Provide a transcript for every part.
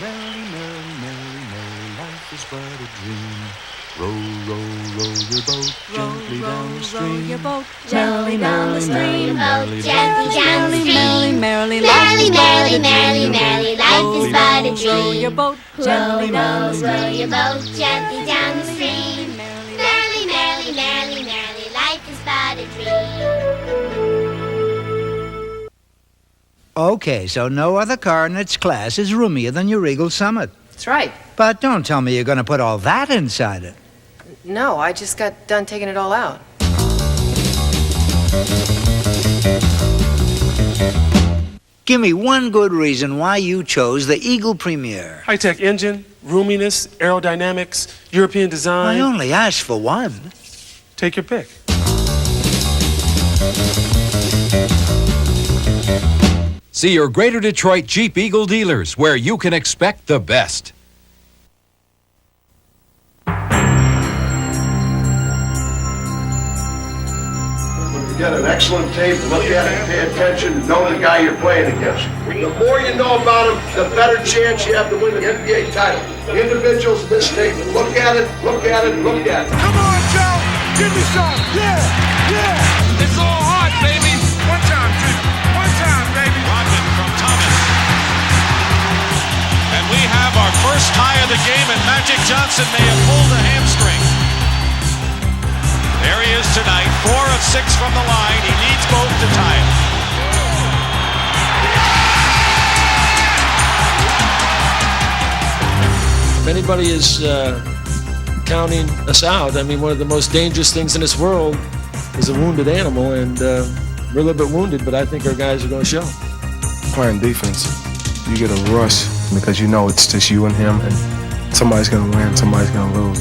Merrily, merrily, merrily, merrily, life is but a dream. Row, row, row your boat gently down the stream. Row your boat gently down the stream. Boat gently down the stream. Merrily, merrily, merrily, merrily, merrily, life is but a dream. Row your boat gently down the stream. Row your boat gently down the stream. Merrily, merrily, merrily, merrily, life is but a dream. Okay, so no other car in its class is roomier than your Regal Summit. That's right. But don't tell me you're going to put all that inside it. No, I just got done taking it all out. Give me one good reason why you chose the Eagle Premier. High-tech engine, roominess, aerodynamics, European design. I only asked for one. Take your pick. See your Greater Detroit Jeep Eagle dealers, where you can expect the best. You got an excellent tape, look at it, pay attention, know the guy you're playing against. The more you know about him, the better chance you have to win an NBA title. Individuals miss tape. Look at it, look at it, look at it. Come on, Joe! Give me some! Yeah! It's all hard, baby! One time, Drew. One time, baby! Rodman from Thomas. And we have our first tie of the game, and Magic Johnson may have pulled a hamstring. There he is tonight, 4 of 6 from the line. He needs both to tie it. If anybody is counting us out, I mean, one of the most dangerous things in this world is a wounded animal, and we're a little bit wounded, but I think our guys are going to show. Playing defense, you get a rush because you know it's just you and him, and somebody's going to win, somebody's going to lose.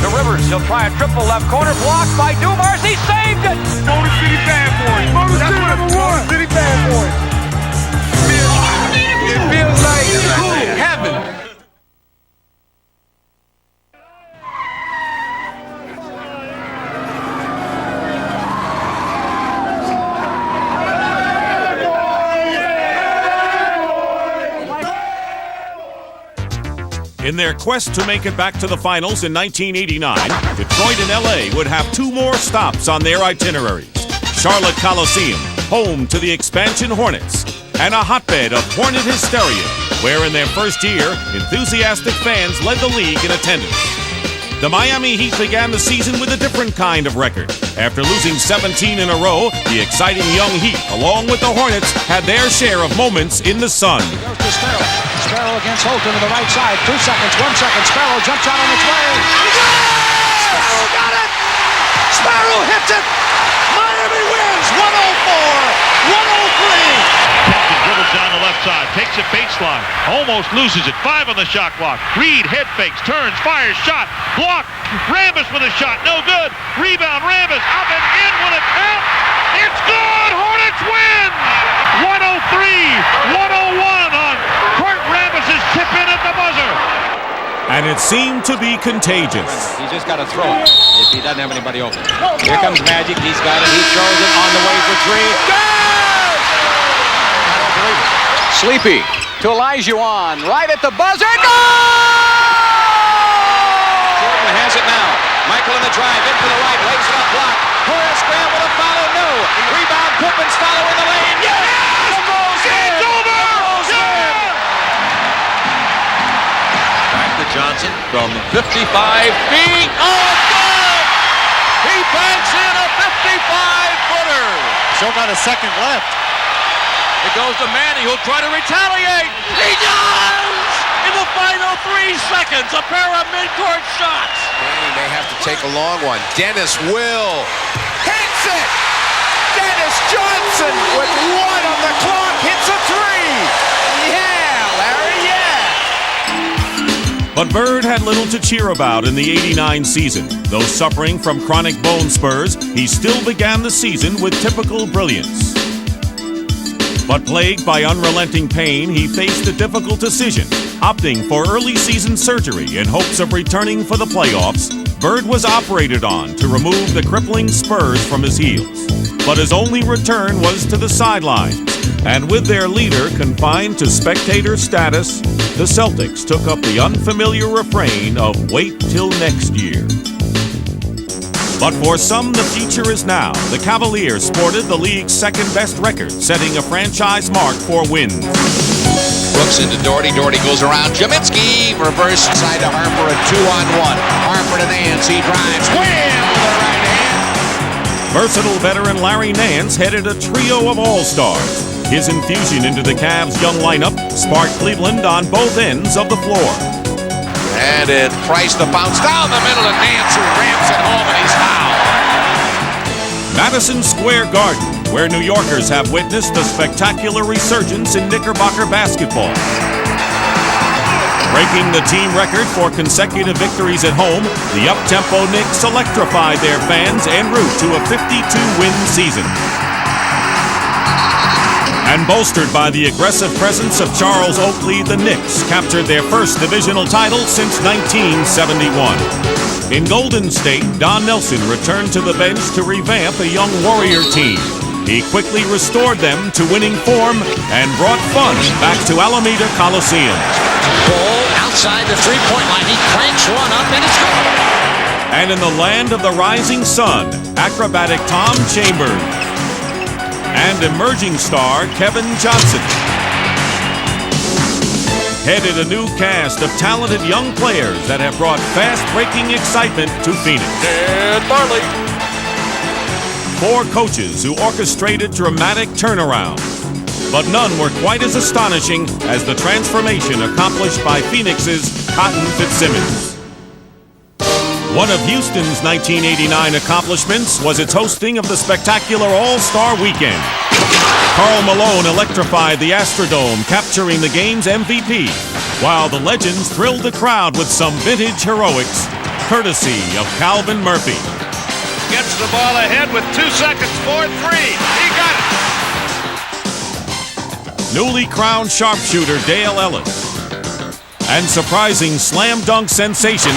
To Rivers, he'll try a triple left corner, blocked by Dumars, he saved it! Motor City Bad Boys! Motor City #1! City Bad Boys! It feels like heaven! In their quest to make it back to the finals in 1989, Detroit and LA would have 2 more stops on their itineraries. Charlotte Coliseum, home to the expansion Hornets, and a hotbed of Hornet hysteria, where in their first year, enthusiastic fans led the league in attendance. The Miami Heat began the season with a different kind of record. After losing 17 in a row, the exciting young Heat, along with the Hornets, had their share of moments in the sun. Goes to Sparrow. Sparrow against Holton to the right side. 2 seconds, 1 second. Sparrow jumps out on its way. Sparrow got it! Sparrow hits it! Miami wins 104-103! Dribbles down the left side, takes it baseline, almost loses it. 5 on the shot clock. Reed head fakes, turns, fires, shot, blocked. Rambis with a shot, no good. Rebound, Rambis up and in with a tap. It's good. Hornets win. 103-101 on Kurt Rambis's tip in at the buzzer. And it seemed to be contagious. He's just got to throw it if he doesn't have anybody open. Here comes Magic. He's got it. He throws it on the way for 3. Good! Sleepy to Olajuwon, right at the buzzer. Goal! Jordan has it now. Michael in the drive, in to the right, lays it up, block. Horace Graham with a follow, no. Rebound, Pippin's follow in the lane. Yes! The ball's in! It's over! Back to Johnson from 55 feet. Oh, good! He banks in a 55-footer. Still got a second left. It goes to Manny, who'll try to retaliate. He does! In the final 3 seconds, a pair of mid-court shots. Manny may have to take a long one. Dennis will. Hits it! Dennis Johnson with 1 on the clock hits a 3. Yeah, Larry, yeah. But Bird had little to cheer about in the 89 season. Though suffering from chronic bone spurs, he still began the season with typical brilliance. But plagued by unrelenting pain, he faced a difficult decision, opting for early season surgery in hopes of returning for the playoffs. Bird was operated on to remove the crippling spurs from his heels. But his only return was to the sidelines, And with their leader confined to spectator status, the Celtics took up the unfamiliar refrain of "Wait till next year." But for some, the future is now. The Cavaliers sported the league's second-best record, setting a franchise mark for wins. Brooks into Doherty. Doherty goes around. Jaminski reverse side to Harper. A 2-on-1. Harper to Nance. He drives. Wham! With the right hand. Versatile veteran Larry Nance headed a trio of all-stars. His infusion into the Cavs' young lineup sparked Cleveland on both ends of the floor. And it Price the bounce down the middle, and Nance who ramps it home, and he's fouled. Madison Square Garden, where New Yorkers have witnessed a spectacular resurgence in Knickerbocker basketball. Breaking the team record for consecutive victories at home, the up-tempo Knicks electrified their fans en route to a 52-win season. And bolstered by the aggressive presence of Charles Oakley, the Knicks captured their first divisional title since 1971. In Golden State, Don Nelson returned to the bench to revamp a young Warrior team. He quickly restored them to winning form and brought fun back to Alameda Coliseum. Ball outside the three-point line. He cranks one up, and it's good. And in the land of the rising sun, acrobatic Tom Chambers and emerging star Kevin Johnson headed a new cast of talented young players that have brought fast-breaking excitement to Phoenix. And Barley. 4 coaches who orchestrated dramatic turnarounds, but none were quite as astonishing as the transformation accomplished by Phoenix's Cotton Fitzsimmons. One of Houston's 1989 accomplishments was its hosting of the spectacular All-Star Weekend. Karl Malone electrified the Astrodome, capturing the game's MVP, while the Legends thrilled the crowd with some vintage heroics, courtesy of Calvin Murphy. Gets the ball ahead with 2 seconds for 3. He got it. Newly crowned sharpshooter Dale Ellis. And surprising slam dunk sensation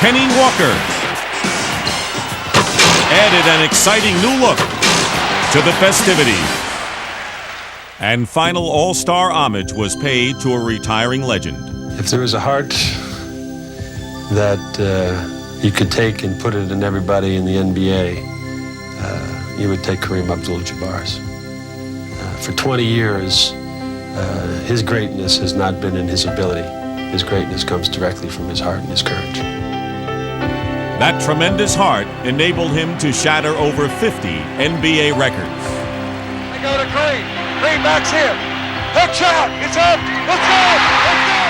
Kenny Walker added an exciting new look to the festivities. And final all-star homage was paid to a retiring legend. If there was a heart that you could take and put it in everybody in the NBA, you would take Kareem Abdul-Jabbar's. For 20 years, his greatness has not been in his ability. His greatness comes directly from his heart and his courage. That tremendous heart enabled him to shatter over 50 NBA records. They go to Green. Green backs in. Hook shot. It's up. Let's go. Let's go.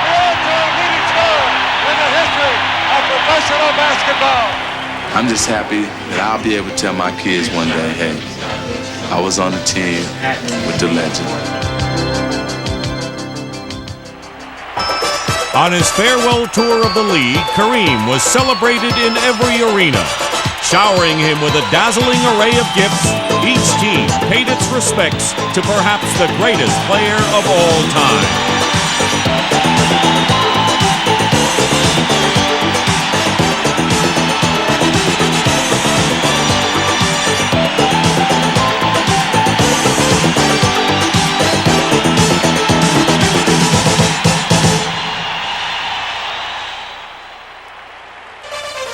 The all-time leading scorer in the history of professional basketball. I'm just happy that I'll be able to tell my kids one day, hey, I was on the team with the legend. On his farewell tour of the league, Kareem was celebrated in every arena. Showering him with a dazzling array of gifts, each team paid its respects to perhaps the greatest player of all time.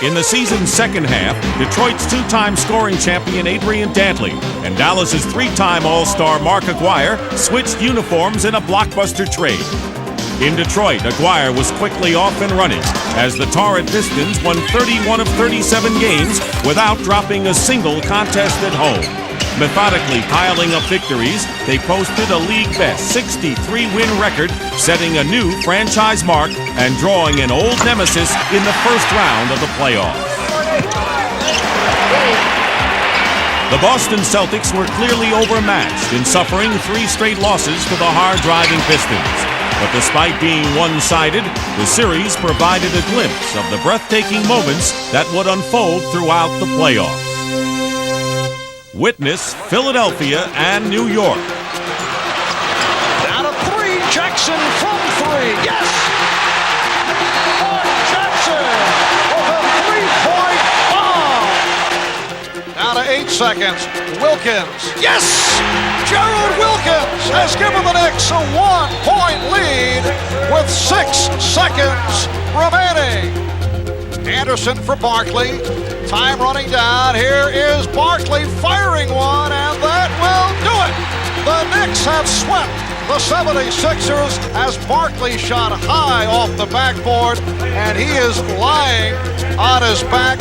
In the season's second half, Detroit's 2-time scoring champion Adrian Dantley and Dallas's 3-time All-Star Mark Aguirre switched uniforms in a blockbuster trade. In Detroit, Aguirre was quickly off and running as the Torrid Pistons won 31 of 37 games without dropping a single contest at home. Methodically piling up victories, they posted a league-best 63-win record, setting a new franchise mark and drawing an old nemesis in the first round of the playoffs. The Boston Celtics were clearly overmatched in suffering 3 straight losses to the hard-driving Pistons. But despite being one-sided, the series provided a glimpse of the breathtaking moments that would unfold throughout the playoffs. Witness Philadelphia and New York. Down to 3, Jackson from 3, yes! Jackson with a 3-point bomb! Down to 8 seconds. Wilkins. Yes! Gerald Wilkins has given the Knicks a 1-point lead with 6 seconds remaining. Anderson for Barkley. Time running down. Here is Barkley firing one, and that will do it. The Knicks have swept the 76ers as Barkley shot high off the backboard, and he is lying on his back.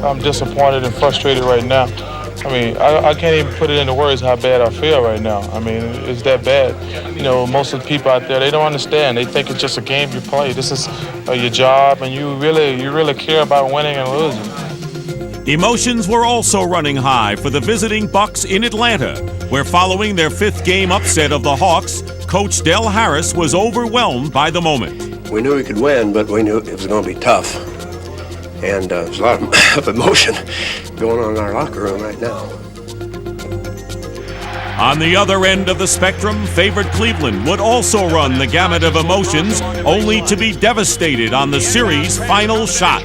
I'm disappointed and frustrated right now. I mean, I can't even put it into words how bad I feel right now. I mean, it's that bad. You know, most of the people out there, they don't understand. They think it's just a game you play. This is your job, and you really care about winning and losing. Emotions were also running high for the visiting Bucks in Atlanta, where following their 5th game upset of the Hawks, Coach Del Harris was overwhelmed by the moment. We knew we could win, but we knew it was going to be tough. And there's a lot of emotion going on in our locker room right now. On the other end of the spectrum, favored Cleveland would also run the gamut of emotions, only to be devastated on the series' final shot.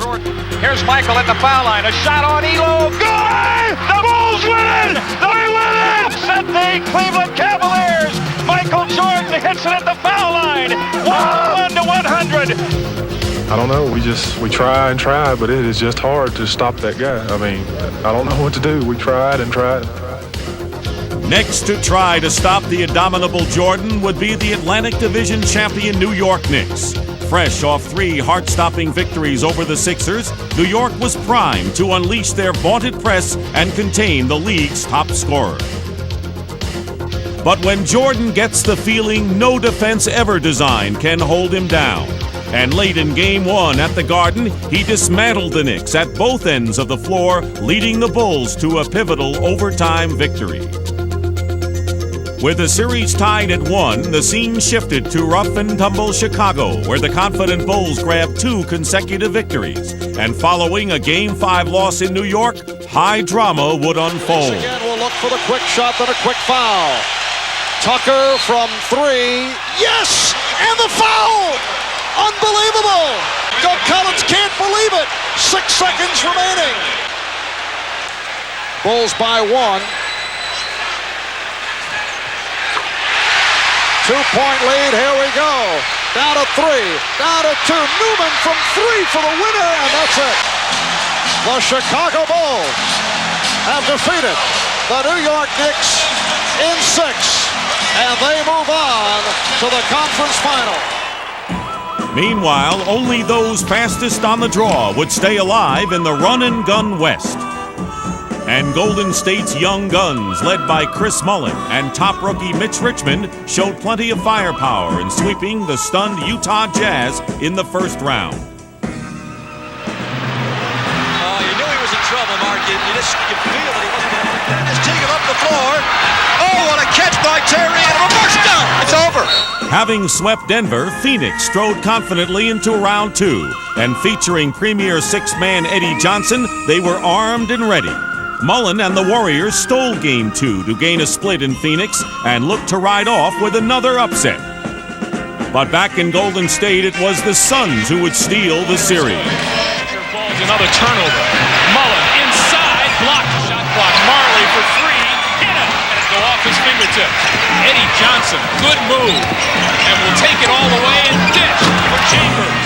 Here's Michael at the foul line. A shot on Elo. Good! The Bulls win it! They win it! Set the Cleveland Cavaliers. Michael Jordan hits it at the foul line. 101-100. I don't know. We try and try, but it is just hard to stop that guy. I mean, I don't know what to do. We tried and tried and tried. Next to try to stop the indomitable Jordan would be the Atlantic Division champion New York Knicks. Fresh off 3 heart-stopping victories over the Sixers, New York was primed to unleash their vaunted press and contain the league's top scorer. But when Jordan gets the feeling no defense ever designed can hold him down, and late in Game 1 at the Garden, he dismantled the Knicks at both ends of the floor, leading the Bulls to a pivotal overtime victory. With the series tied at 1, the scene shifted to rough-and-tumble Chicago, where the confident Bulls grabbed 2 consecutive victories. And following a Game 5 loss in New York, high drama would unfold. Again, we'll look for the quick shot, then a quick foul. Tucker from 3. Yes! And the foul! Unbelievable! Doug Collins can't believe it. 6 seconds remaining. Bulls by 1. 2-point lead. Here we go. Down to 3. Down to 2. Newman from 3 for the winner, and that's it. The Chicago Bulls have defeated the New York Knicks in 6, and they move on to the conference final. Meanwhile, only those fastest on the draw would stay alive in the run-and-gun West. And Golden State's young guns, led by Chris Mullin and top rookie Mitch Richmond, showed plenty of firepower in sweeping the stunned Utah Jazz in the first round. Oh, you knew he was in trouble, Mark. You could feel that he wasn't going to put that. Just taking up the floor. Oh, what a catch by Terry, and a reverse dunk. It's over. Having swept Denver, Phoenix strode confidently into round 2, and featuring premier 6-man Eddie Johnson, they were armed and ready. Mullin and the Warriors stole Game 2 to gain a split in Phoenix and looked to ride off with another upset. But back in Golden State, it was the Suns who would steal the series. Another turnover. Mullin inside, blocked. Shot block. Marley for 3. Hit it. And it go off his fingertips. Eddie Johnson, good move. And will take it all the way and dish for Chambers.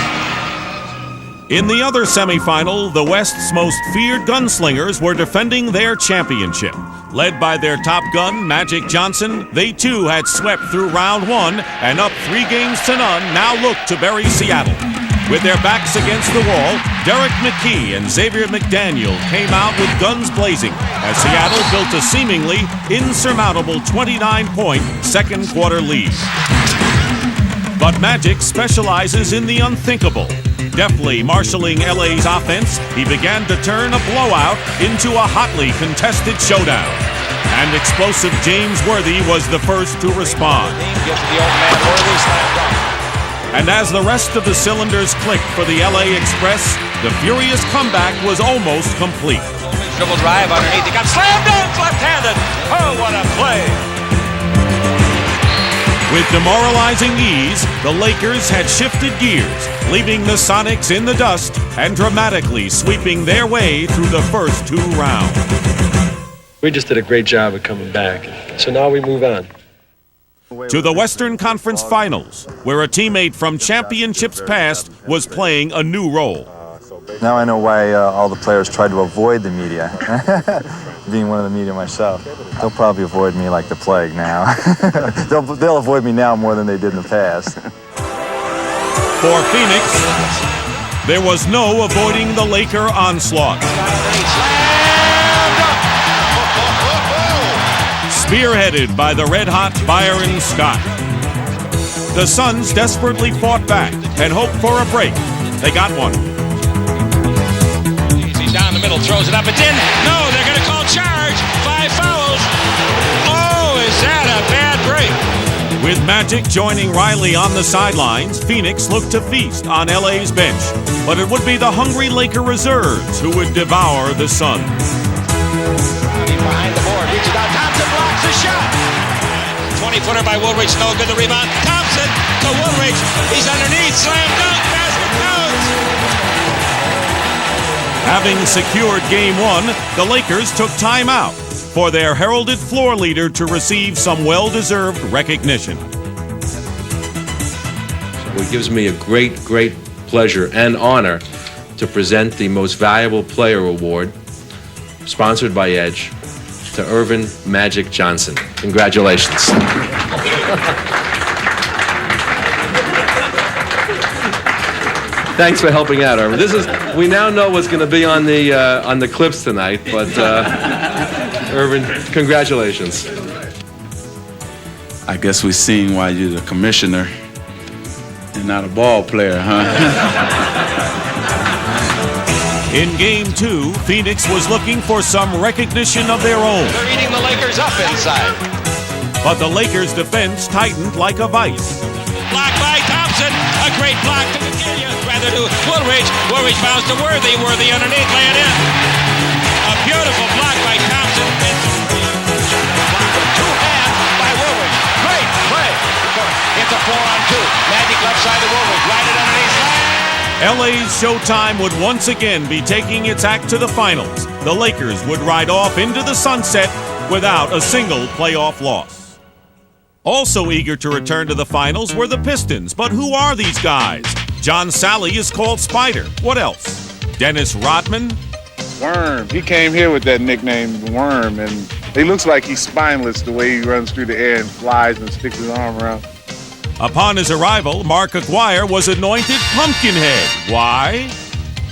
In the other semifinal, the West's most feared gunslingers were defending their championship. Led by their top gun, Magic Johnson, they too had swept through round 1 and up 3-0 now looked to bury Seattle. With their backs against the wall, Derek McKee and Xavier McDaniel came out with guns blazing as Seattle built a seemingly insurmountable 29-point second-quarter lead. But Magic specializes in the unthinkable. Deftly marshaling LA's offense, he began to turn a blowout into a hotly contested showdown. And explosive James Worthy was the first to respond. And as the rest of the cylinders clicked for the LA Express, the furious comeback was almost complete. Dribble drive underneath. He got slam dunk left-handed. Oh, what a play. With demoralizing ease, the Lakers had shifted gears, leaving the Sonics in the dust and dramatically sweeping their way through the first 2 rounds. We just did a great job of coming back. So now we move on. To the Western Conference Finals, where a teammate from championships past was playing a new role. Now I know why all the players tried to avoid the media. Being one of the media myself, they'll probably avoid me like the plague now. they'll avoid me now more than they did in the past. For Phoenix, there was no avoiding the Laker onslaught. Spearheaded by the red-hot Byron Scott. The Suns desperately fought back and hoped for a break. They got one. He's down the middle, throws it up, it's in. No, they're going to call charge. 5 fouls. Oh, is that a bad break? With Magic joining Riley on the sidelines, Phoenix looked to feast on LA's bench. But it would be the hungry Laker reserves who would devour the Suns. Behind the board, reaches out, Thompson blocks the shot. 20-footer by Woolridge, no good, the rebound. Thompson to Woolridge, he's underneath, slam dunk, basket goes. Having secured Game 1, the Lakers took time out for their heralded floor leader to receive some well-deserved recognition. It gives me a great pleasure and honor to present the Most Valuable Player Award, sponsored by Edge, to Earvin Magic Johnson. Congratulations. Thanks for helping out, Earvin. We now know what's going to be on the clips tonight, but Earvin, congratulations. I guess we've seen why you're the commissioner and not a ball player, huh? In Game 2, Phoenix was looking for some recognition of their own. They're eating the Lakers up inside. But the Lakers' defense tightened like a vice. Block by Thompson. A great block to Virginia. Rather to Woolridge. Woolridge bounce to Worthy. Worthy underneath, lay it in. A beautiful block by Thompson. Two hands by Woolridge. Great play. It's a 4-on-2. Magic left side to Woolridge. Right it underneath. LA's Showtime would once again be taking its act to the finals. The Lakers would ride off into the sunset without a single playoff loss. Also eager to return to the finals were the Pistons, but who are these guys? John Sally is called Spider. What else? Dennis Rodman? Worm. He came here with that nickname, Worm, and he looks like he's spineless the way he runs through the air and flies and sticks his arm around. Upon his arrival, Mark Aguirre was anointed Pumpkinhead. Why?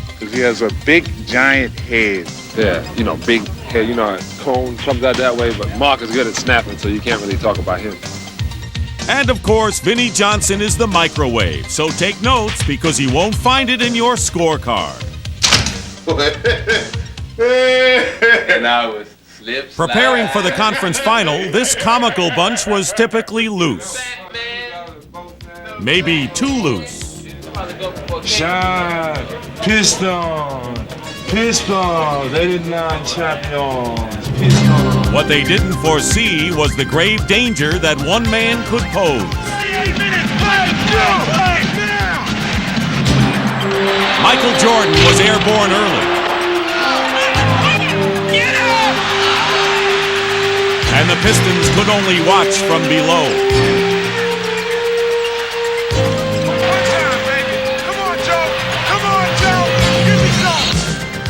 Because he has a big, giant head. Yeah, big head. A cone comes out that way, but Mark is good at snapping, so you can't really talk about him. And of course, Vinnie Johnson is the microwave, so take notes because you won't find it in your scorecard. And I was Preparing for the conference final, this comical bunch was typically loose. Maybe too loose. Shot, Pistons, 89 champions, Pistons. What they didn't foresee was the grave danger that one man could pose. Michael Jordan was airborne early. And the Pistons could only watch from below.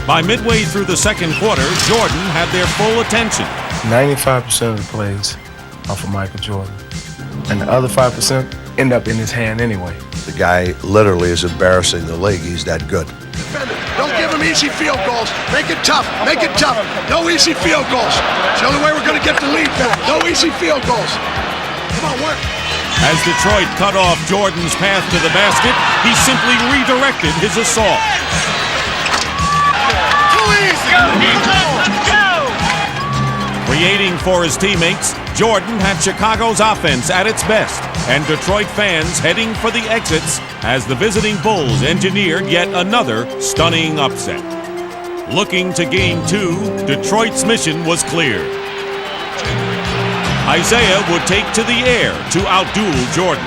By midway through the second quarter, Jordan had their full attention. 95% of the plays are for Michael Jordan. And the other 5% end up in his hand anyway. The guy literally is embarrassing the league. He's that good. Don't give him easy field goals. Make it tough. Make it tough. No easy field goals. It's the only way we're going to get the lead back. No easy field goals. Come on, work. As Detroit cut off Jordan's path to the basket, he simply redirected his assault. Creating for his teammates, Jordan had Chicago's offense at its best, and Detroit fans heading for the exits as the visiting Bulls engineered yet another stunning upset. Looking to Game 2, Detroit's mission was clear. Isaiah would take to the air to outduel Jordan.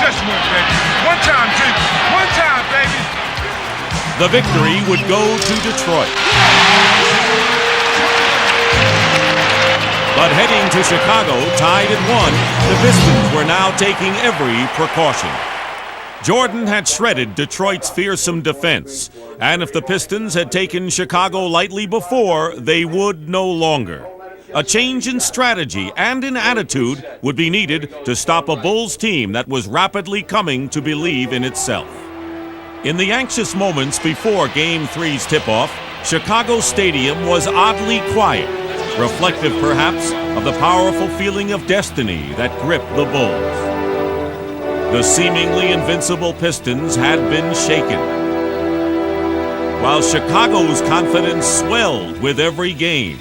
Just one, baby. One time, Jim. One time, baby. The victory would go to Detroit. But heading to Chicago, tied at 1, the Pistons were now taking every precaution. Jordan had shredded Detroit's fearsome defense, and if the Pistons had taken Chicago lightly before, they would no longer. A change in strategy and in attitude would be needed to stop a Bulls team that was rapidly coming to believe in itself. In the anxious moments before Game 3's tip-off, Chicago Stadium was oddly quiet, reflective perhaps of the powerful feeling of destiny that gripped the Bulls. The seemingly invincible Pistons had been shaken, while Chicago's confidence swelled with every game.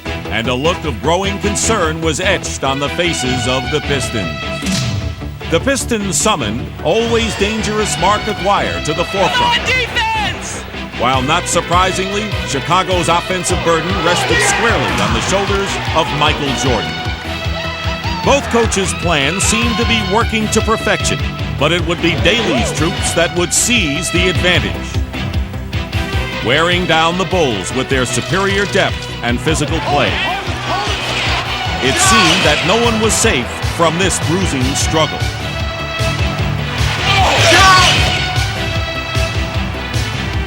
And a look of growing concern was etched on the faces of the Pistons. The Pistons summoned always dangerous Mark Aguirre to the forefront. Defense! While not surprisingly, Chicago's offensive burden rested squarely on the shoulders of Michael Jordan. Both coaches' plans seemed to be working to perfection, but it would be Daly's troops that would seize the advantage, wearing down the Bulls with their superior depth and physical play. It seemed that no one was safe from this bruising struggle.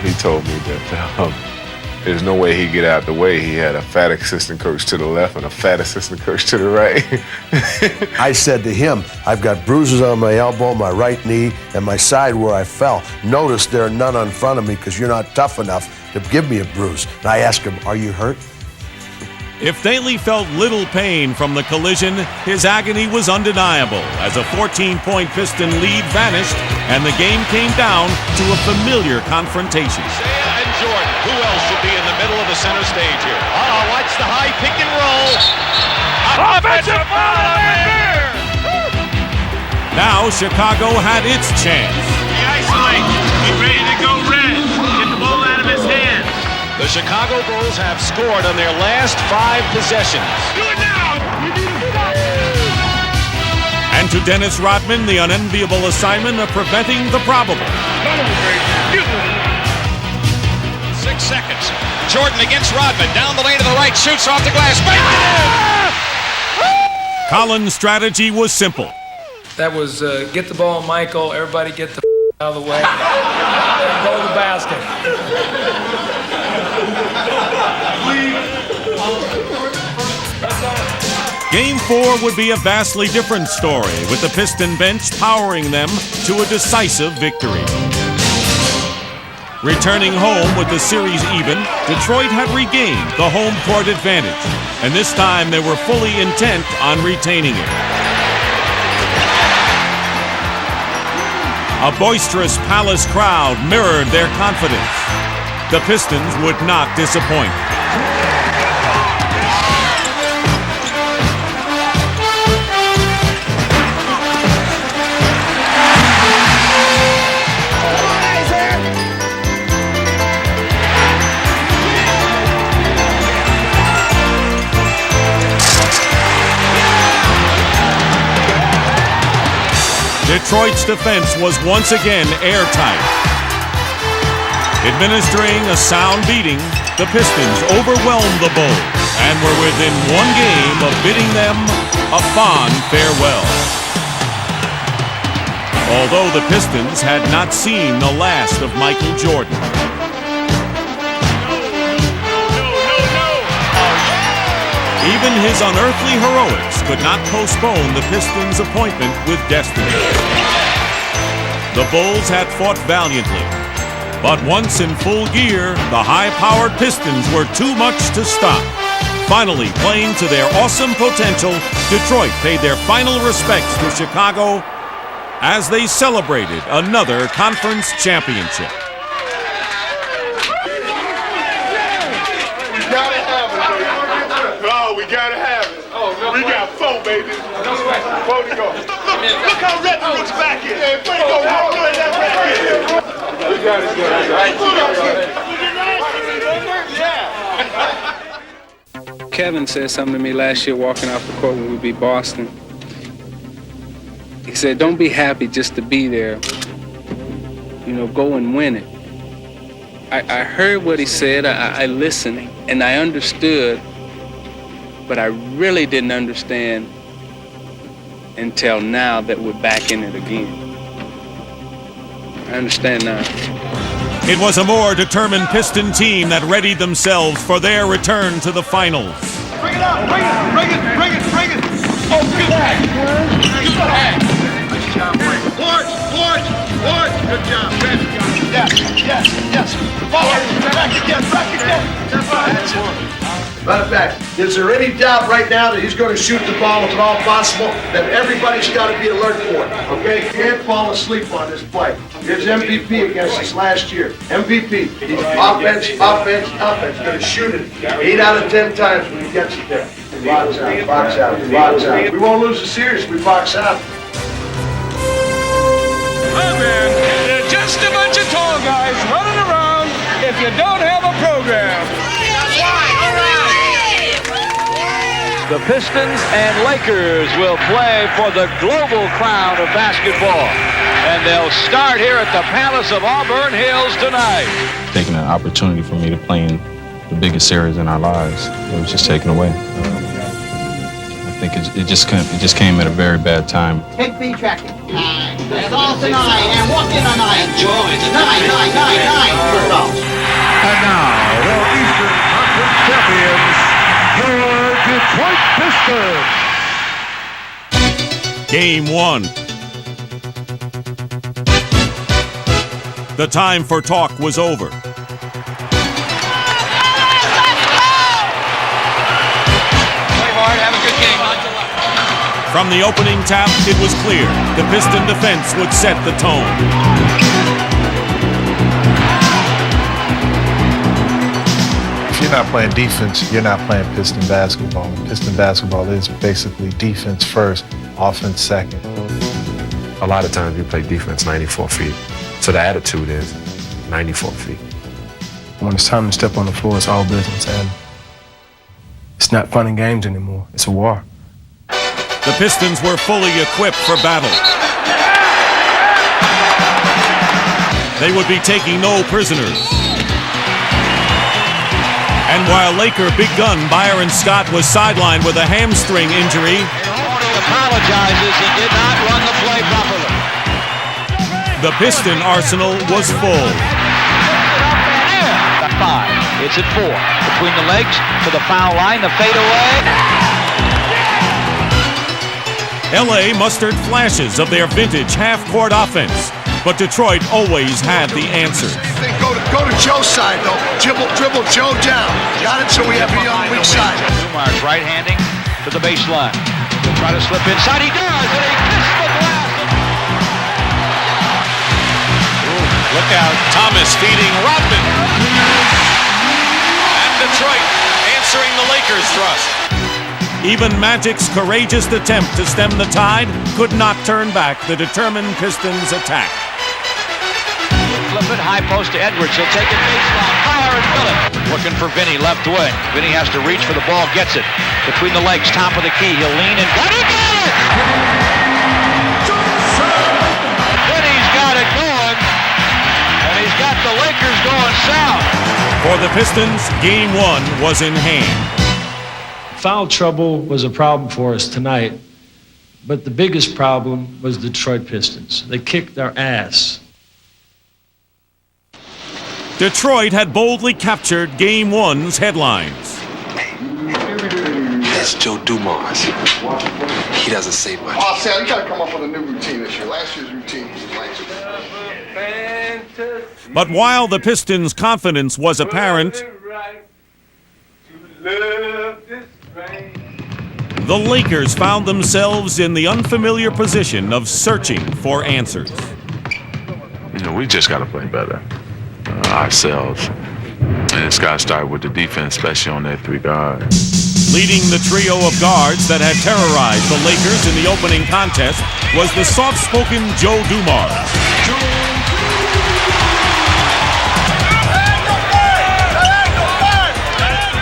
He told me that there's no way he'd get out the way. He had a fat assistant coach to the left and a fat assistant coach to the right. I said to him, I've got bruises on my elbow, my right knee, and my side where I fell. Notice there are none in front of me because you're not tough enough to give me a bruise. And I asked him, are you hurt? If Daly felt little pain from the collision, his agony was undeniable as a 14-point Piston lead vanished and the game came down to a familiar confrontation. Isaiah and Jordan. Who else should be in the middle of the center stage here? Watch the high pick and roll. Offensive foul here! Now Chicago had its chance. He isolates. He's ready to go red. Get the ball out of his hands. The Chicago Bulls have scored on their last 5 possessions. Do it now! And to Dennis Rodman, the unenviable assignment of preventing the probable. 6 seconds. Jordan against Rodman. Down the lane to the right. Shoots off the glass. Collins' strategy was simple. That was get the ball, Michael. Everybody get the out of the way. And go to the basket. Game 4 would be a vastly different story, with the Piston bench powering them to a decisive victory. Returning home with the series even, Detroit had regained the home court advantage, and this time they were fully intent on retaining it. A boisterous Palace crowd mirrored their confidence. The Pistons would not disappoint. Detroit's defense was once again airtight. Administering a sound beating, the Pistons overwhelmed the Bulls and were within 1 game of bidding them a fond farewell. Although the Pistons had not seen the last of Michael Jordan. Even his unearthly heroics could not postpone the Pistons' appointment with destiny. The Bulls had fought valiantly, but once in full gear, the high-powered Pistons were too much to stop. Finally, playing to their awesome potential, Detroit paid their final respects to Chicago as they celebrated another conference championship. We gotta have it. We got 4, baby. 4 to go. Look how red the looks back here. Yeah, way to go. How good that back is. We got it. Yeah. Kevin said something to me last year walking off the court when we beat Boston. He said, don't be happy just to be there. You know, go and win it. I heard what he said. I listened, and I understood But I really didn't understand until now that we're back in it again. I understand now. It was a more determined Piston team that readied themselves for their return to the finals. Bring it up, bring it, bring it, bring it, bring it. Oh, good bag. Good bag. Nice job, Mike. Forge. Good job. Yes. Forward. Back again. That's it. Matter of fact, is there any doubt right now that he's going to shoot the ball if at all possible? That everybody's got to be alert for it, okay? Can't fall asleep on this play. Here's MVP against us last year. MVP. He's offense. Going to shoot it 8 out of 10 times when he gets it there. Box out. We won't lose the series if we box out. Oh, man, they're just a bunch of tall guys running around if you don't have a program. The Pistons and Lakers will play for the global crown of basketball. And they'll start here at the Palace of Auburn Hills tonight. Taking an opportunity for me to play in the biggest series in our lives, it was just taken away. I think it just came at a very bad time. Take B tracking. That's all tonight, and walk in tonight. Enjoy tonight. 9. And now, the Eastern Conference champions, your Detroit Pistons. Game 1. The time for talk was over. From the opening tap, it was clear the Piston defense would set the tone. If you're not playing defense, you're not playing Piston basketball. Piston basketball is basically defense first, offense second. A lot of times we play defense 94 feet. So the attitude is 94 feet. When it's time to step on the floor, it's all business. And it's not fun and games anymore. It's a war. The Pistons were fully equipped for battle. They would be taking no prisoners. And while Laker big gun Byron Scott was sidelined with a hamstring injury, He apologizes. He did not run the play properly. the Piston arsenal was full. 5. It's at 4. Between the legs to the foul line, the fadeaway. LA mustered flashes of their vintage half-court offense, but Detroit always had the answers. Go to Joe's side, though. Dribble Joe down. Got it, so we have to be on the weak side. Dumar's right-handing to the baseline. He'll try to slip inside. He does, and he kissed the glass. Look out, Thomas feeding Rodman. And Detroit answering the Lakers' thrust. Even Magic's courageous attempt to stem the tide could not turn back the determined Pistons' attack. Flip it, high post to Edwards. He'll take it baseline, fire and fill it. Looking for Vinny, left wing. Vinny has to reach for the ball, gets it. Between the legs, top of the key. He'll lean and got it! Vinny's got it going. And he's got the Lakers going south. For the Pistons, Game 1 was in hand. Foul trouble was a problem for us tonight, but the biggest problem was the Detroit Pistons. They kicked our ass. Detroit had boldly captured Game 1's headlines. That's Joe Dumars. He doesn't say much. Oh, Sal, you got to come up with a new routine this year. Last year's routine was like... But while the Pistons' confidence was apparent, the Lakers found themselves in the unfamiliar position of searching for answers. You know, we just got to play better ourselves. And it's got to start with the defense, especially on that 3 guards. Leading the trio of guards that had terrorized the Lakers in the opening contest was the soft-spoken Joe Dumars.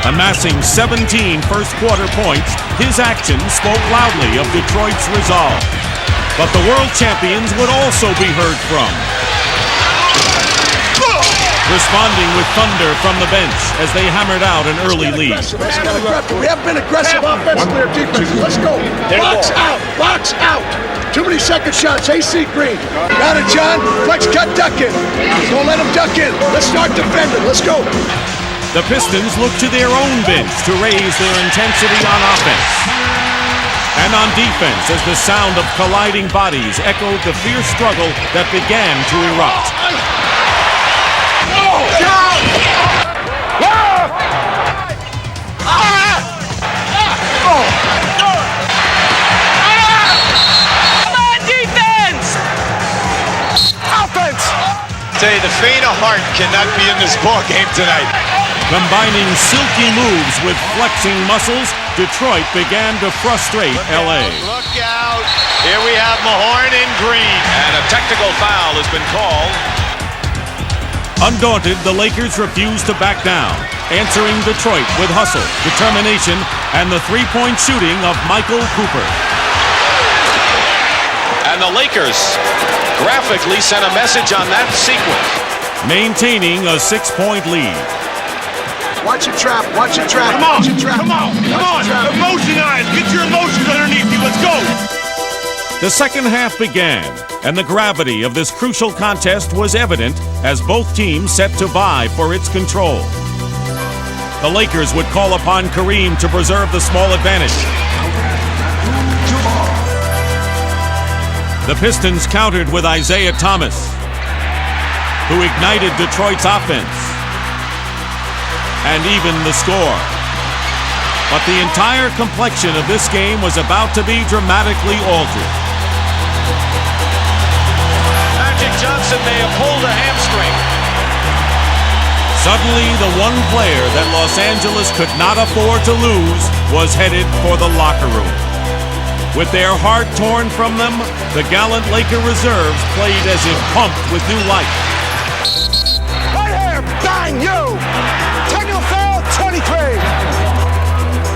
Amassing 17 first-quarter points, his actions spoke loudly of Detroit's resolve. But the world champions would also be heard from. responding with thunder from the bench as they hammered out an early lead. We haven't been aggressive offensively or defensively. Let's go. Box out. Box out. Too many second shots. AC Green. Got it, John. Flex cut, duck in. Don't let him duck in. Let's start defending. Let's go. The Pistons look to their own bench to raise their intensity on offense. And on defense, as the sound of colliding bodies echoed the fierce struggle that began to erupt. Say the faint of heart cannot be in this ball game tonight. Combining silky moves with flexing muscles, Detroit began to frustrate LA. Look out. Here we have Mahorn in green. And a technical foul has been called. Undaunted, the Lakers refused to back down, answering Detroit with hustle, determination, and the three-point shooting of Michael Cooper. And the Lakers graphically sent a message on that sequence. Maintaining a 6-point lead. Watch your trap. Watch your trap. Come on. Watch your trap. Come on. Come on. Emotion eyes. Get your emotions underneath you. Let's go. The second half began, and the gravity of this crucial contest was evident as both teams set to vie for its control. The Lakers would call upon Kareem to preserve the small advantage. The Pistons countered with Isaiah Thomas, who ignited Detroit's offense, and even the score. But the entire complexion of this game was about to be dramatically altered. Magic Johnson may have pulled a hamstring. Suddenly, the one player that Los Angeles could not afford to lose was headed for the locker room. With their heart torn from them, the gallant Laker reserves played as if pumped with new life. Right here, bang, you! Technical foul, 23.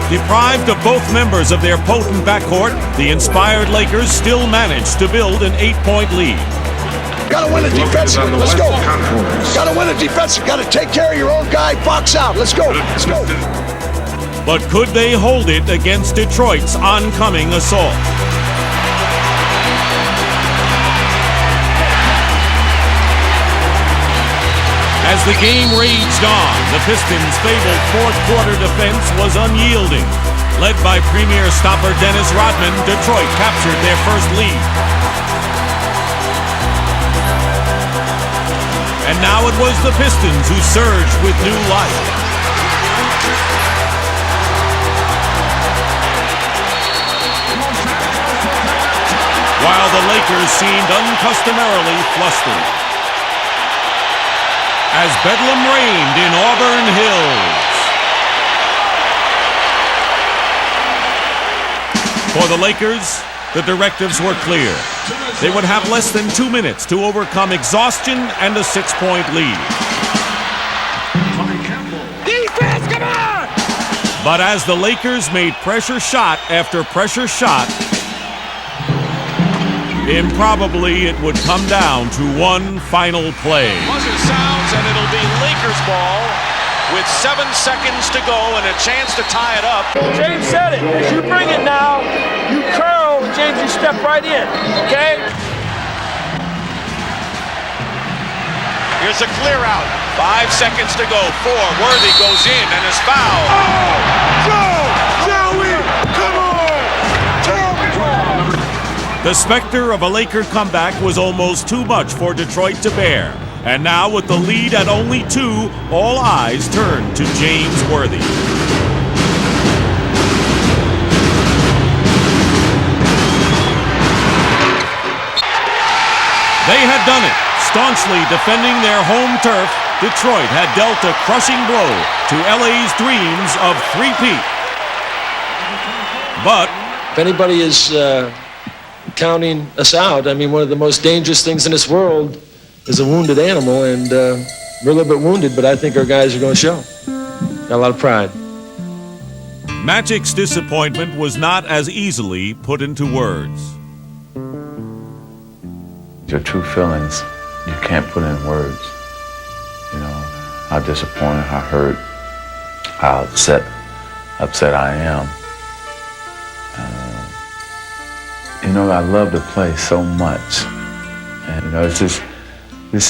Deprived of both members of their potent backcourt, the inspired Lakers still managed to build an 8-point lead. Gotta win a defensive. Let's go. Gotta win a defensive. Gotta take care of your own guy. Box out. Let's go. Let's go. But could they hold it against Detroit's oncoming assault? As the game raged on, the Pistons' fabled fourth-quarter defense was unyielding. Led by premier stopper Dennis Rodman, Detroit captured their first lead. And now it was the Pistons who surged with new life. While the Lakers seemed uncustomarily flustered. As bedlam reigned in Auburn Hills. For the Lakers, the directives were clear. They would have less than 2 minutes to overcome exhaustion and a 6-point lead. Defense, come on! But as the Lakers made pressure shot after pressure shot, improbably, it would come down to one final play. Buzzer sounds and it'll be Lakers ball with 7 seconds to go and a chance to tie it up. James said it. As you bring it now, you curl, James, you step right in, okay? Here's a clear out. 5 seconds to go. 4. Worthy goes in and is fouled. Joey, come on! The specter of a Laker comeback was almost too much for Detroit to bear. And now, with the lead at only 2, all eyes turned to James Worthy. They had done it. Staunchly defending their home turf, Detroit had dealt a crushing blow to LA's dreams of three-peat. But if anybody is counting us out, I mean, one of the most dangerous things in this world is a wounded animal, and we're a little bit wounded, but I think our guys are going to show. Got a lot of pride. Magic's disappointment was not as easily put into words. Your true feelings, you can't put in words, you know. how disappointed, how hurt, how upset I am. I love to play so much, and this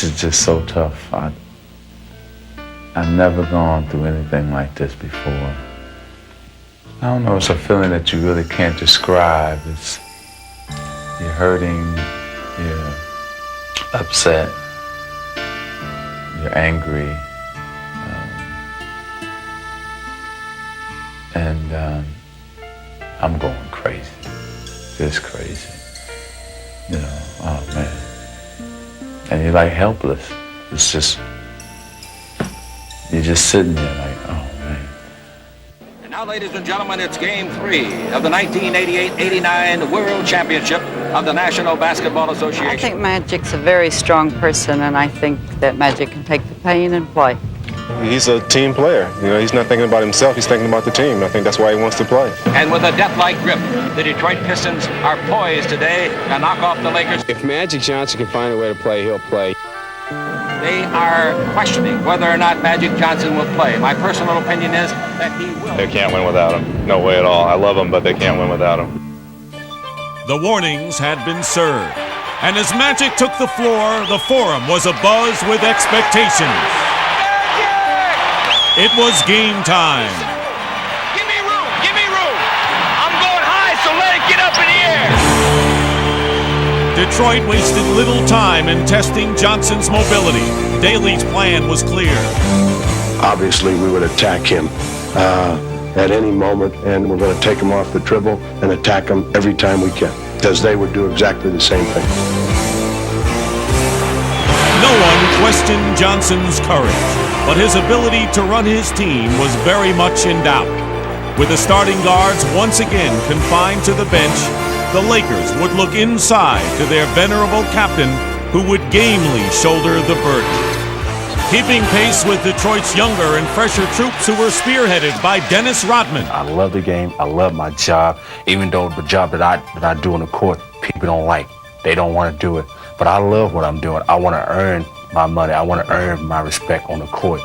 is just so tough. I've never gone through anything like this before. I don't know, it's a feeling that you really can't describe. You're hurting, you're upset, you're angry, and I'm going crazy, just crazy. Oh man. And you're like helpless. It's just, you're just sitting there like, oh man. And now, ladies and gentlemen, it's Game 3 of the 1988-89 World Championship of the National Basketball Association. I think Magic's a very strong person, and I think that Magic can take the pain and play. He's a team player. He's not thinking about himself, he's thinking about the team. I think that's why he wants to play. And with a death-like grip, the Detroit Pistons are poised today to knock off the Lakers. If Magic Johnson can find a way to play, he'll play. They are questioning whether or not Magic Johnson will play. My personal opinion is that he will. They can't win without him. No way at all. I love him, but they can't win without him. The warnings had been served, and as Magic took the floor, the forum was abuzz with expectations. It was game time. Give me room. Give me room. I'm going high, so let it get up in the air. Detroit wasted little time in testing Johnson's mobility. Daly's plan was clear. Obviously, we would attack him at any moment, and we're going to take him off the dribble and attack him every time we can, because they would do exactly the same thing. No one questioned Johnson's courage, but his ability to run his team was very much in doubt. With the starting guards once again confined to the bench, the Lakers would look inside to their venerable captain, who would gamely shoulder the burden. Keeping pace with Detroit's younger and fresher troops who were spearheaded by Dennis Rodman. I love the game. I love my job, even though the job that I do on the court, people don't like. They don't want to do it. But I love what I'm doing. I want to earn my money. I want to earn my respect on the court.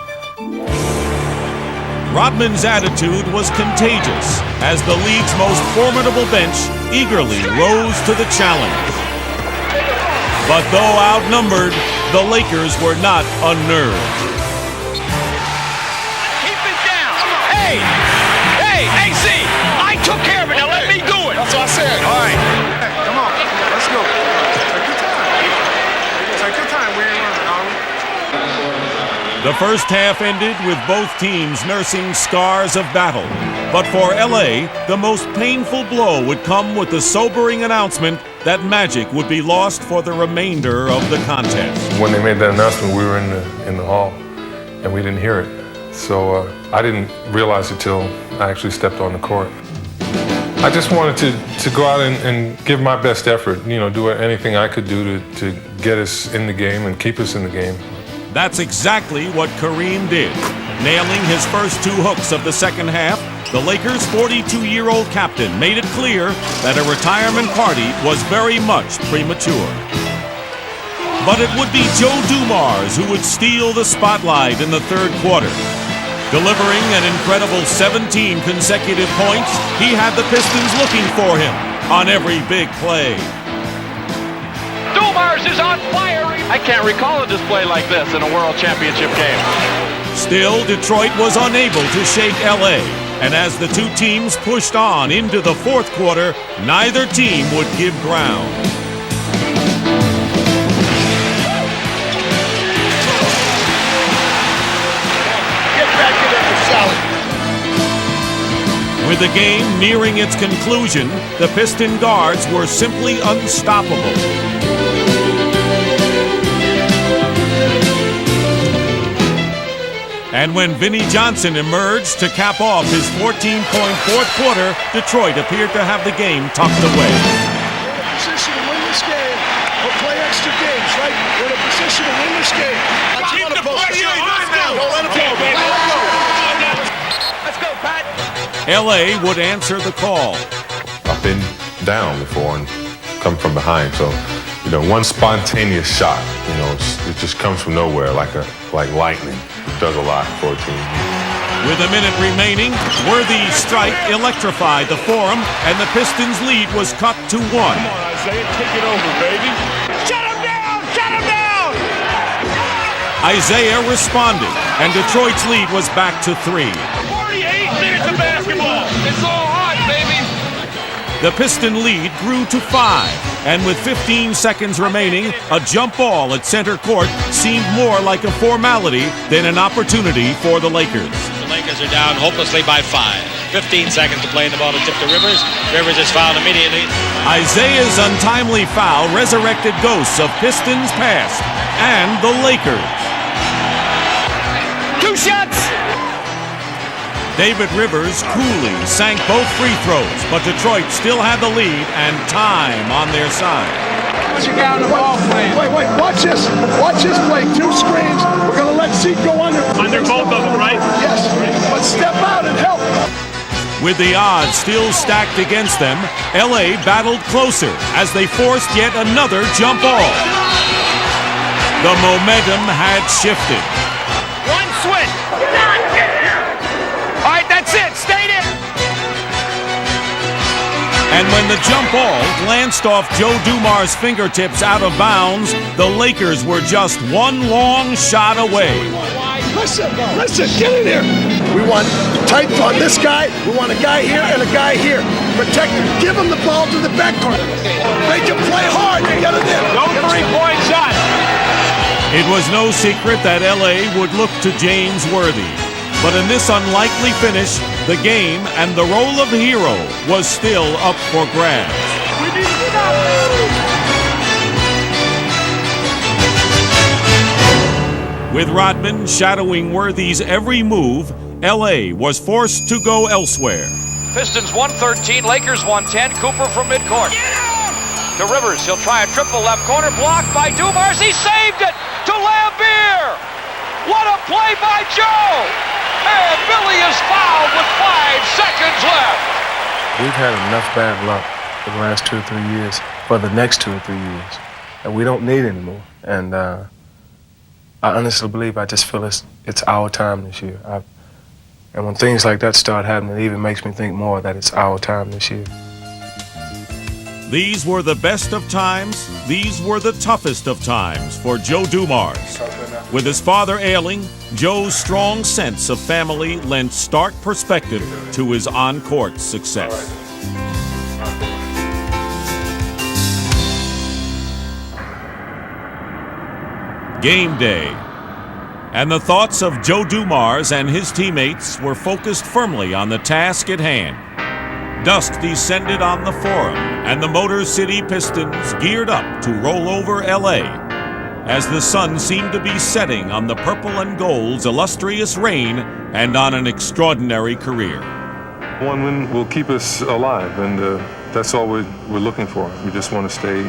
Rodman's attitude was contagious as the league's most formidable bench eagerly rose to the challenge. But though outnumbered, the Lakers were not unnerved. Keep it down. Hey, AC, I took care of it. Now let me do it. That's what I said. All right. Hey, come on. Let's go. Take your time. Take your time. We ain't running, are we? The first half ended with both teams nursing scars of battle. But for LA, the most painful blow would come with the sobering announcement that Magic would be lost for the remainder of the contest. When they made that announcement, we were in the hall, and we didn't hear it. So I didn't realize it till I actually stepped on the court. I just wanted to go out and give my best effort, do anything I could do to get us in the game and keep us in the game. That's exactly what Kareem did. Nailing his first two hooks of the second half, the Lakers' 42-year-old captain made it clear that a retirement party was very much premature. But it would be Joe Dumars who would steal the spotlight in the third quarter. Delivering an incredible 17 consecutive points, he had the Pistons looking for him on every big play. Dumars is on fire. I can't recall a display like this in a World Championship game. Still, Detroit was unable to shake LA. And as the two teams pushed on into the fourth quarter, neither team would give ground. Get back in there for salad. With the game nearing its conclusion, the Piston guards were simply unstoppable. And when Vinnie Johnson emerged to cap off his 14-point fourth quarter, Detroit appeared to have the game tucked away. We're in a position to win this game or play extra games, right? We're in a position to win this game. Keep the pressure on now. Don't let it go. Let's go, Pat. LA would answer the call. I've been down before and come from behind, so You know, one spontaneous shot, you know, it just comes from nowhere like lightning. It does a lot for a team. With a minute remaining, Worthy's strike electrified the Forum, and the Pistons' lead was cut to 1. Come on, Isaiah, take it over, baby. Shut him down! Shut him down! Isaiah responded, and Detroit's lead was back to 3. 48 minutes of basketball. It's all hot, baby. The Piston lead grew to 5, and with 15 seconds remaining, a jump ball at center court seemed more like a formality than an opportunity for the Lakers. The Lakers are down hopelessly by 5. 15 seconds to play, and the ball to tip to Rivers. Rivers is fouled immediately. Isaiah's untimely foul resurrected ghosts of Pistons past and the Lakers. 2 shots! David Rivers coolly sank both free throws, but Detroit still had the lead and time on their side. Wait, watch this. Watch this play. 2 screens. We're going to let Zeke go under. Under both of them, right? Yes. But step out and help. With the odds still stacked against them, LA battled closer as they forced yet another jump ball. The momentum had shifted. One switch. All right, that's it. Stay there. And when the jump ball glanced off Joe Dumars' fingertips out of bounds, the Lakers were just one long shot away. Listen, get in here. We want tight on this guy. We want a guy here and a guy here. Protect him. Give him the ball to the backcourt. Make him play hard. Get it in. No 3-point shot. It was no secret that LA would look to James Worthy. But in this unlikely finish, the game and the role of hero was still up for grabs. We need to get out. With Rodman shadowing Worthy's every move, LA was forced to go elsewhere. Pistons 113, Lakers 110. Cooper from midcourt. To Rivers, he'll try a triple left corner, blocked by Dumars. He saved it to Lambeer. What a play by Joe! And Billy is fouled with 5 seconds left. We've had enough bad luck for the last 2 or 3 years, for the next 2 or 3 years, and we don't need any more. And I honestly believe, I just feel it's our time this year. And when things like that start happening, it even makes me think more that it's our time this year. These were the best of times. These were the toughest of times for Joe Dumars. With his father ailing, Joe's strong sense of family lent stark perspective to his on-court success. Game day. And the thoughts of Joe Dumars and his teammates were focused firmly on the task at hand. Dusk descended on the Forum, and the Motor City Pistons geared up to roll over LA as the sun seemed to be setting on the purple and gold's illustrious reign and on an extraordinary career. One win will keep us alive, and that's all we're looking for. We just want to stay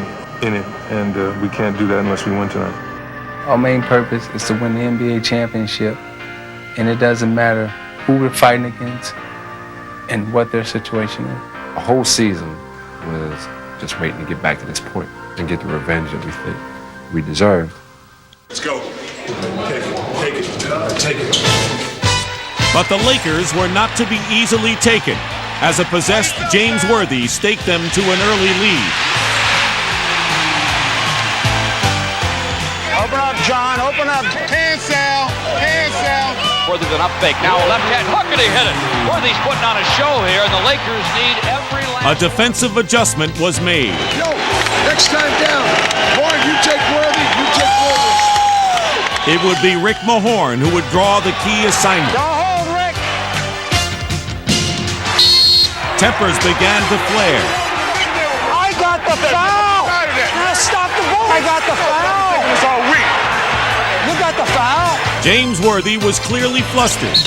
in it, and we can't do that unless we win tonight. Our main purpose is to win the NBA championship, and it doesn't matter who we're fighting against and what their situation is. The whole season was just waiting to get back to this point and get the revenge that we think we deserve. Let's go. Take it. But the Lakers were not to be easily taken, as a possessed James Worthy staked them to an early lead. Open up, John. Open up. Hand Sal. Worthy's an up fake. Now a left hand hook, and he hit it. Worthy's putting on a show here, and the Lakers need every last... A defensive adjustment was made. No, next time down. Warren, you take Worthy, you take Worthy. It would be Rick Mahorn who would draw the key assignment. Go home, Rick. Tempers began to flare. I got the foul. Now stop the ball. I got the foul. It's all weak. You got the foul. James Worthy was clearly flustered,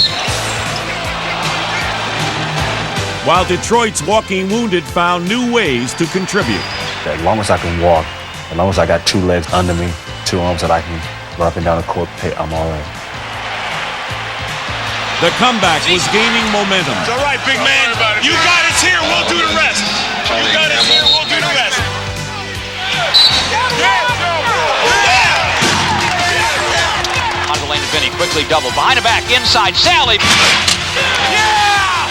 while Detroit's walking wounded found new ways to contribute. As long as I can walk, as long as I got 2 legs under me, 2 arms that I can run up and down the court, I'm all right. The comeback was gaining momentum. It's all right, big man. You got us here. We'll do the rest. You got us here. We'll do the rest. quickly doubled. Behind the back, inside, Sally. Yeah!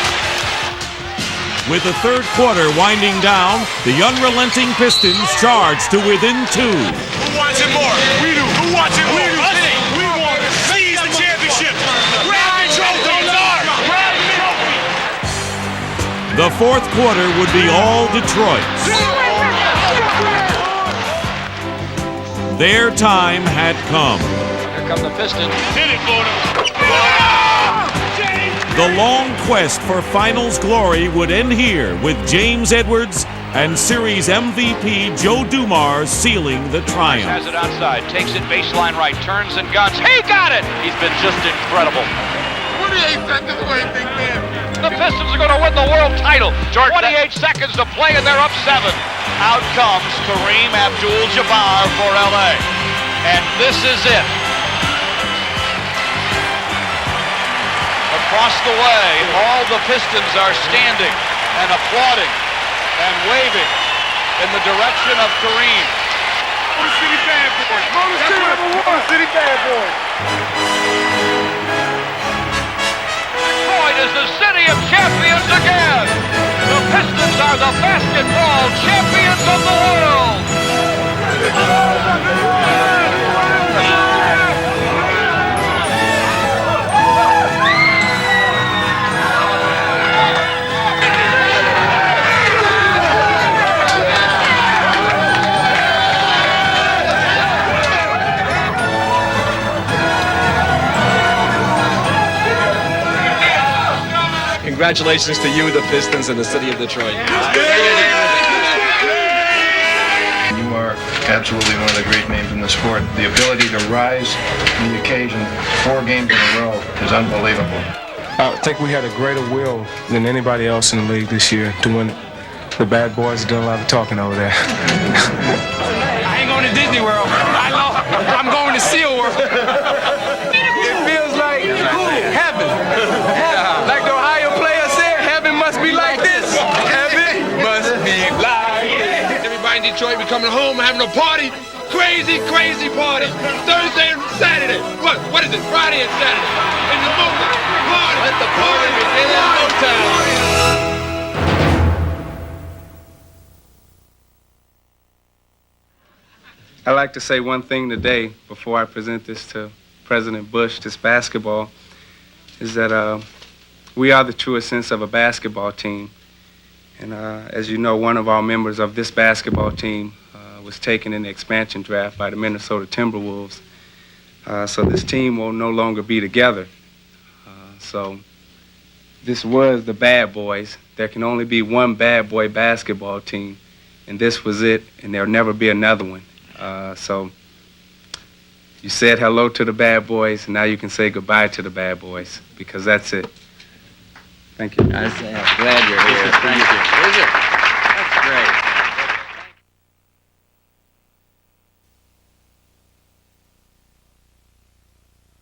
With the third quarter winding down, the unrelenting Pistons charge to within 2. Who wants it more? We do. Who wants it more? Us? We want to seize the championship. Grab the trophy. It's ours. Grab the trophy. The fourth quarter would be all Detroit's. Their time had come. Here come the Pistons. Hit it, Florida. The long quest for finals glory would end here with James Edwards and series MVP Joe Dumars sealing the triumph. Has it outside, takes it baseline right, turns and guns. He got it! He's been just incredible. 28 seconds away, big man. The Pistons are going to win the world title. 28 seconds to play and they're up 7. Out comes Kareem Abdul-Jabbar for LA. And this is it. Across the way, all the Pistons are standing and applauding and waving in the direction of Kareem. Motor City Bad Boys. Motor City Motor City Bad Boys. Detroit is the city of champions again. The Pistons are the basketball champions of the world. Congratulations to you, the Pistons, and the city of Detroit. You are absolutely one of the great names in the sport. The ability to rise to the occasion 4 games in a row is unbelievable. I think we had a greater will than anybody else in the league this year to win. The bad boys done a lot of talking over there. I ain't going to Disney World. I'm going to Seal World. It feels like heaven. Like the Ohio player said, heaven must be like this. Heaven must be like this. Everybody in Detroit be coming home and having a party. Crazy, crazy party. Thursday and Saturday. What is it? Friday and Saturday. In the moment. Party. Let the party begin in no time. I'd like to say one thing today before I present this to President Bush, this basketball, is that we are the truest sense of a basketball team. And as you know, one of our members of this basketball team was taken in the expansion draft by the Minnesota Timberwolves. So this team will no longer be together. So this was the Bad Boys. There can only be one Bad Boy basketball team, and this was it, and there'll never be another one. So you said hello to the Bad Boys, and now you can say goodbye to the Bad Boys, because that's it. Thank you. I'm glad you're here. Thank you. That's great.